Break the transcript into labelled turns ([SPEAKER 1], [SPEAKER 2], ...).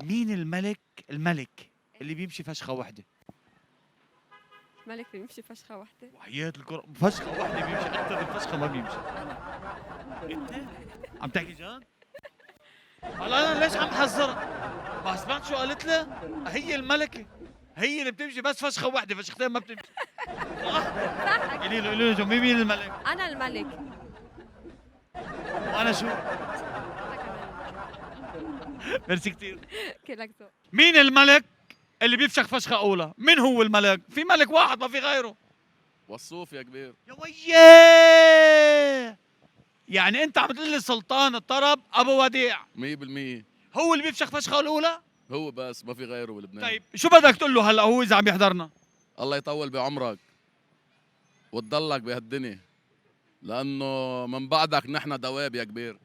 [SPEAKER 1] مين الملك اللي بيمشي فشخه واحده؟
[SPEAKER 2] ملك بيمشي فشخة واحدة.
[SPEAKER 1] وحياة القرآن فشخه واحده بيمشي، اكثر من فشخه ما بيمشي. انت عم تحكي جد؟ هلا انا ليش عم حذرك؟ ما سمعت شو قالت له؟ هي الملكه، هي اللي بتمشي بس فشخه واحده، فشختين ما بتمشي. صح؟ قولي له شو مين الملك؟
[SPEAKER 2] أنا الملك.
[SPEAKER 1] وانا شو؟
[SPEAKER 2] أنا كمان.
[SPEAKER 1] ميرسي كثير.
[SPEAKER 2] كلك ذوق.
[SPEAKER 1] مين الملك اللي بيفشخ فشخه اولى؟ مين هو الملك؟ في ملك واحد ما في غيره.
[SPEAKER 3] وصوف يا كبير.
[SPEAKER 1] يا وياه، يعني انت عم تقول لي سلطان الطرب ابو وديع
[SPEAKER 3] 100%
[SPEAKER 1] هو اللي بيفشخ فشخه الاولى؟
[SPEAKER 3] هو بس ما في غيره بلبنان.
[SPEAKER 1] طيب شو بدك تقول له هلا هو اذا عم يحضرنا؟
[SPEAKER 3] الله يطول بعمرك وتضلك بهالدنيا، لانه من بعدك نحن دواب يا كبير.